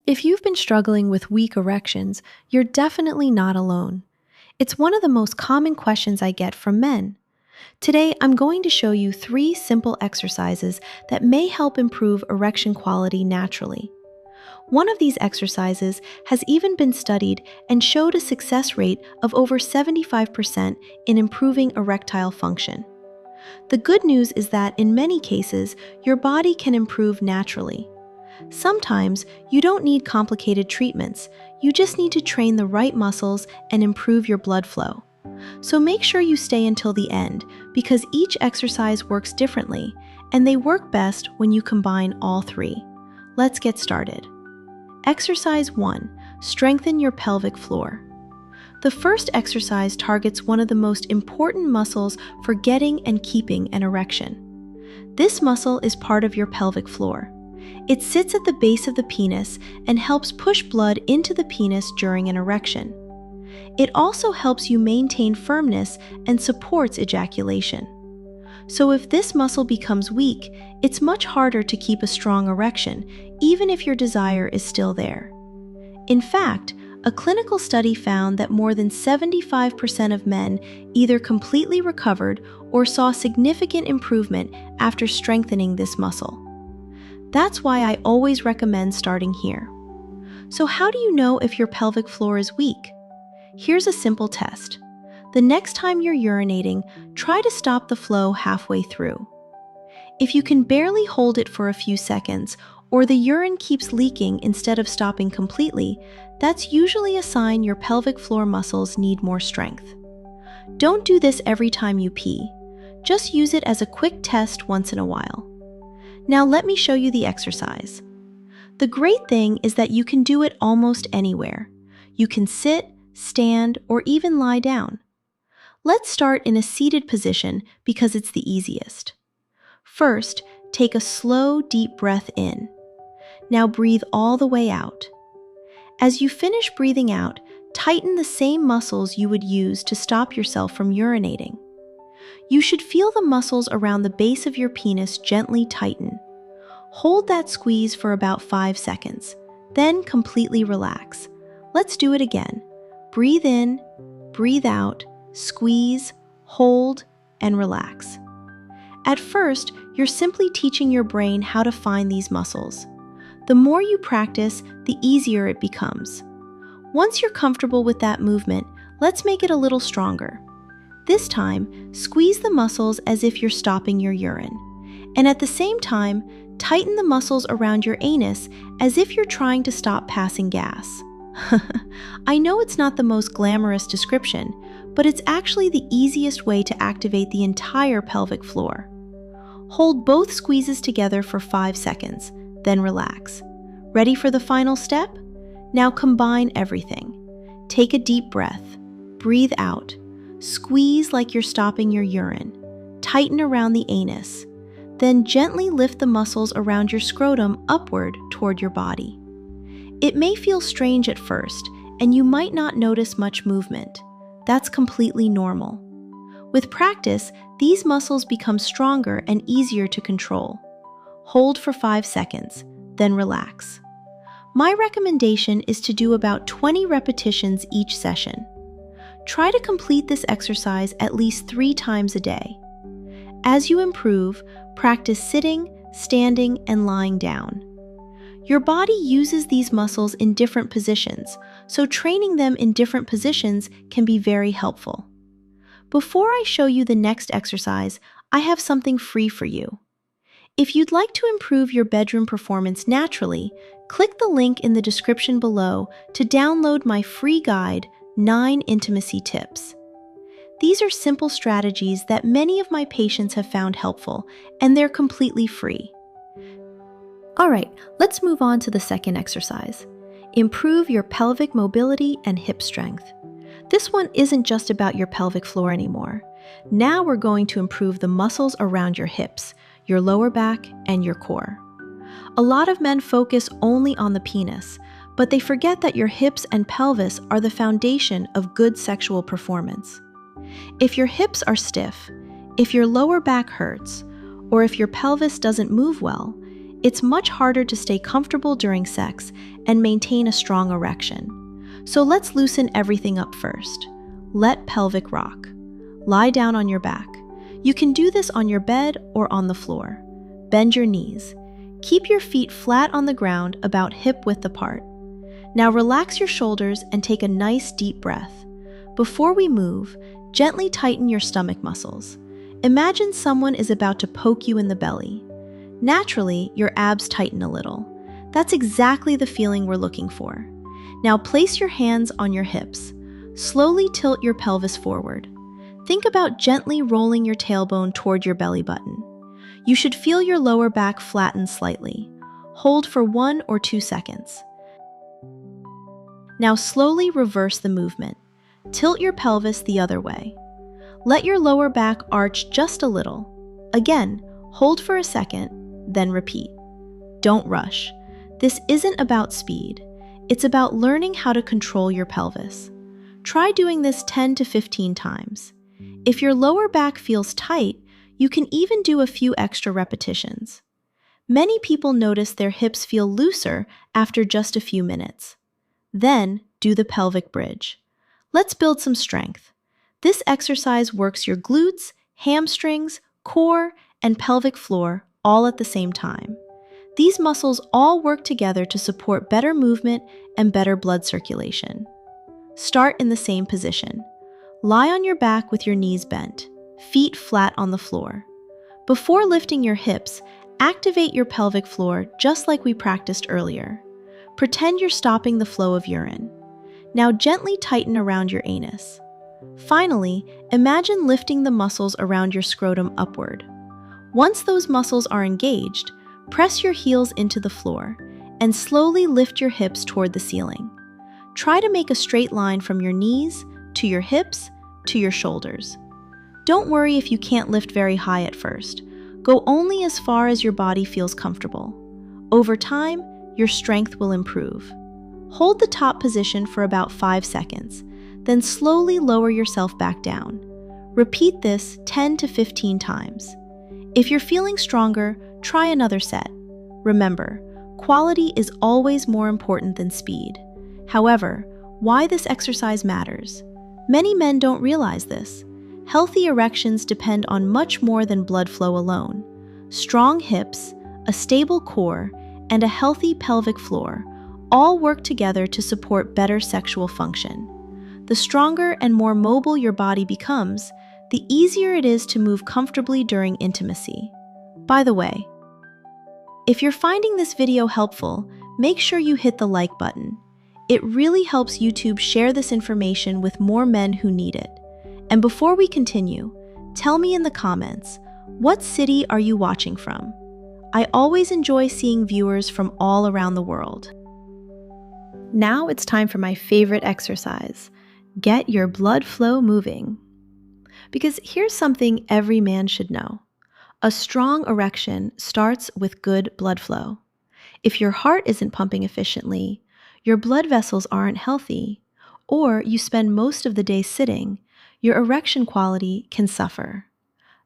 If you've been struggling with weak erections, you're definitely not alone. It's one of the most common questions I get from men. Today, I'm going to show you 3 simple exercises that may help improve erection quality naturally. One of these exercises has even been studied and showed a success rate of over 75% in improving erectile function. The good news is that in many cases, your body can improve naturally. Sometimes you don't need complicated treatments, you just need to train the right muscles and improve your blood flow. So make sure you stay until the end because each exercise works differently and they work best when you combine all 3. Let's get started. Exercise 1. Strengthen your pelvic floor. The first exercise targets one of the most important muscles for getting and keeping an erection. This muscle is part of your pelvic floor. It sits at the base of the penis and helps push blood into the penis during an erection. It also helps you maintain firmness and supports ejaculation. So if this muscle becomes weak, it's much harder to keep a strong erection, even if your desire is still there. In fact, a clinical study found that more than 75% of men either completely recovered or saw significant improvement after strengthening this muscle. That's why I always recommend starting here. So how do you know if your pelvic floor is weak? Here's a simple test. The next time you're urinating, try to stop the flow halfway through. If you can barely hold it for a few seconds, or the urine keeps leaking instead of stopping completely, that's usually a sign your pelvic floor muscles need more strength. Don't do this every time you pee. Just use it as a quick test once in a while. Now let me show you the exercise. The great thing is that you can do it almost anywhere. You can sit, stand, or even lie down. Let's start in a seated position because it's the easiest. First, take a slow, deep breath in. Now breathe all the way out. As you finish breathing out, tighten the same muscles you would use to stop yourself from urinating. You should feel the muscles around the base of your penis gently tighten. Hold that squeeze for about 5 seconds, then completely relax. Let's do it again. Breathe in, breathe out, squeeze, hold, and relax. At first, you're simply teaching your brain how to find these muscles. The more you practice, the easier it becomes. Once you're comfortable with that movement, let's make it a little stronger. This time, squeeze the muscles as if you're stopping your urine. And at the same time, tighten the muscles around your anus as if you're trying to stop passing gas. I know it's not the most glamorous description, but it's actually the easiest way to activate the entire pelvic floor. Hold both squeezes together for 5 seconds, then relax. Ready for the final step? Now combine everything. Take a deep breath. Breathe out. Squeeze like you're stopping your urine. Tighten around the anus. Then gently lift the muscles around your scrotum upward toward your body. It may feel strange at first, and you might not notice much movement. That's completely normal. With practice, these muscles become stronger and easier to control. Hold for 5 seconds, then relax. My recommendation is to do about 20 repetitions each session. Try to complete this exercise at least 3 times a day. As you improve, practice sitting, standing, and lying down. Your body uses these muscles in different positions, so training them in different positions can be very helpful. Before I show you the next exercise, I have something free for you. If you'd like to improve your bedroom performance naturally, click the link in the description below to download my free guide, 9 Intimacy Tips. These are simple strategies that many of my patients have found helpful, and they're completely free. Alright, let's move on to the second exercise. Improve your pelvic mobility and hip strength. This one isn't just about your pelvic floor anymore. Now we're going to improve the muscles around your hips, your lower back, and your core. A lot of men focus only on the penis, but they forget that your hips and pelvis are the foundation of good sexual performance. If your hips are stiff, if your lower back hurts, or if your pelvis doesn't move well, It's much harder to stay comfortable during sex and maintain a strong erection. So let's loosen everything up first. Let pelvic rock. Lie down on your back. You can do this on your bed or on the floor. Bend your knees. Keep your feet flat on the ground about hip-width apart. Now relax your shoulders and take a nice deep breath. Before we move, gently tighten your stomach muscles. Imagine someone is about to poke you in the belly. Naturally, your abs tighten a little. That's exactly the feeling we're looking for. Now place your hands on your hips. Slowly tilt your pelvis forward. Think about gently rolling your tailbone toward your belly button. You should feel your lower back flatten slightly. Hold for 1 or 2 seconds. Now slowly reverse the movement. Tilt your pelvis the other way. Let your lower back arch just a little. Again, hold for a second, then repeat. Don't rush. This isn't about speed. It's about learning how to control your pelvis. Try doing this 10 to 15 times. If your lower back feels tight, you can even do a few extra repetitions. Many people notice their hips feel looser after just a few minutes. Then, do the pelvic bridge. Let's build some strength. This exercise works your glutes, hamstrings, core, and pelvic floor all at the same time. These muscles all work together to support better movement and better blood circulation. Start in the same position. Lie on your back with your knees bent, feet flat on the floor. Before lifting your hips, activate your pelvic floor just like we practiced earlier. Pretend you're stopping the flow of urine. Now gently tighten around your anus. Finally, imagine lifting the muscles around your scrotum upward. Once those muscles are engaged, press your heels into the floor and slowly lift your hips toward the ceiling. Try to make a straight line from your knees to your hips to your shoulders. Don't worry if you can't lift very high at first. Go only as far as your body feels comfortable. Over time, your strength will improve. Hold the top position for about 5 seconds, then slowly lower yourself back down. Repeat this 10 to 15 times. If you're feeling stronger, try another set. Remember, quality is always more important than speed. However, why this exercise matters? Many men don't realize this. Healthy erections depend on much more than blood flow alone. Strong hips, a stable core, and a healthy pelvic floor all work together to support better sexual function. The stronger and more mobile your body becomes, the easier it is to move comfortably during intimacy. By the way, if you're finding this video helpful, make sure you hit the like button. It really helps YouTube share this information with more men who need it. And before we continue, tell me in the comments, what city are you watching from? I always enjoy seeing viewers from all around the world. Now it's time for my favorite exercise. Get your blood flow moving. Because here's something every man should know. A strong erection starts with good blood flow. If your heart isn't pumping efficiently, your blood vessels aren't healthy, or you spend most of the day sitting, your erection quality can suffer.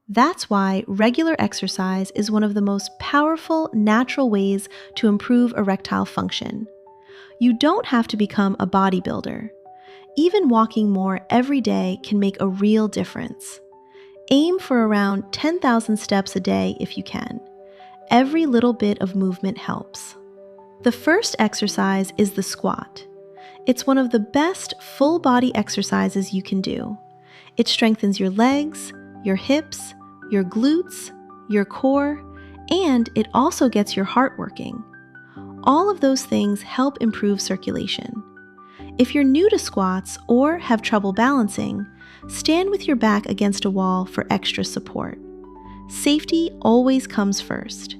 That's why regular exercise is one of the most powerful natural ways to improve erectile function. You don't have to become a bodybuilder. Even walking more every day can make a real difference. Aim for around 10,000 steps a day if you can. Every little bit of movement helps. The first exercise is the squat. It's one of the best full body exercises you can do. It strengthens your legs, your hips, your glutes, your core, and it also gets your heart working. All of those things help improve circulation. If you're new to squats or have trouble balancing, stand with your back against a wall for extra support. Safety always comes first.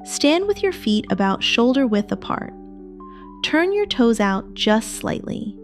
Stand with your feet about shoulder width apart. Turn your toes out just slightly.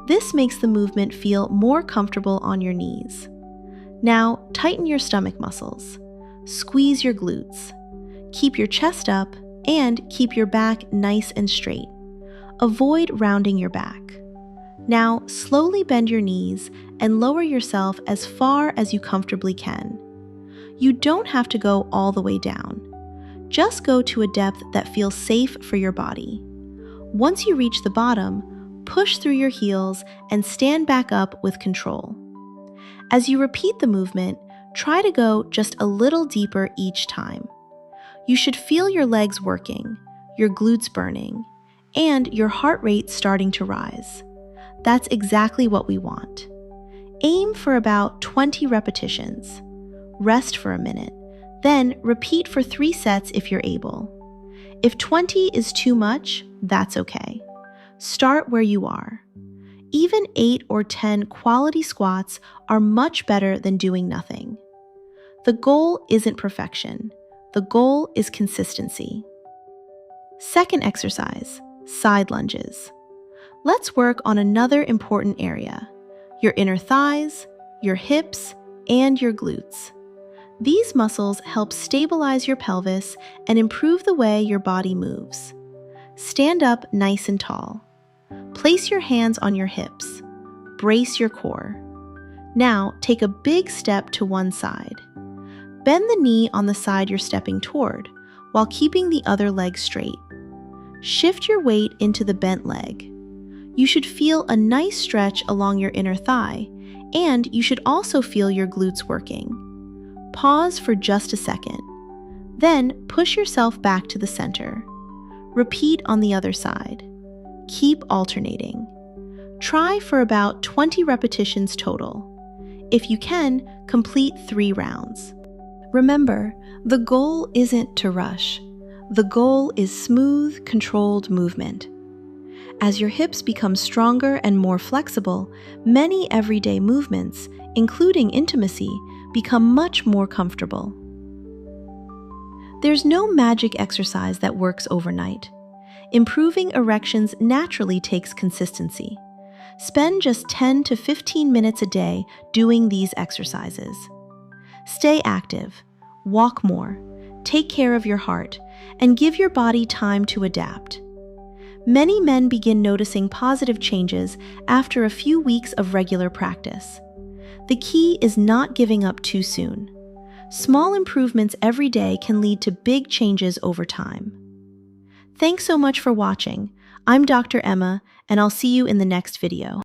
This makes the movement feel more comfortable on your knees. Now, tighten your stomach muscles. Squeeze your glutes. Keep your chest up and keep your back nice and straight. Avoid rounding your back. Now, slowly bend your knees and lower yourself as far as you comfortably can. You don't have to go all the way down. Just go to a depth that feels safe for your body. Once you reach the bottom, push through your heels and stand back up with control. As you repeat the movement, try to go just a little deeper each time. You should feel your legs working, your glutes burning, and your heart rate starting to rise. That's exactly what we want. Aim for about 20 repetitions. Rest for a minute, then repeat for 3 sets if you're able. If 20 is too much, that's okay. Start where you are. Even 8 or 10 quality squats are much better than doing nothing. The goal isn't perfection. The goal is consistency. Second exercise, side lunges. Let's work on another important area, your inner thighs, your hips, and your glutes. These muscles help stabilize your pelvis and improve the way your body moves. Stand up nice and tall. Place your hands on your hips. Brace your core. Now take a big step to one side. Bend the knee on the side you're stepping toward, while keeping the other leg straight. Shift your weight into the bent leg. You should feel a nice stretch along your inner thigh, and you should also feel your glutes working. Pause for just a second. Then push yourself back to the center. Repeat on the other side. Keep alternating. Try for about 20 repetitions total. If you can, complete 3 rounds. Remember, the goal isn't to rush. The goal is smooth, controlled movement. As your hips become stronger and more flexible, many everyday movements, including intimacy, become much more comfortable. There's no magic exercise that works overnight. Improving erections naturally takes consistency. Spend just 10 to 15 minutes a day doing these exercises. Stay active, walk more, take care of your heart, and give your body time to adapt. Many men begin noticing positive changes after a few weeks of regular practice. The key is not giving up too soon. Small improvements every day can lead to big changes over time. Thanks so much for watching. I'm Dr. Emma, and I'll see you in the next video.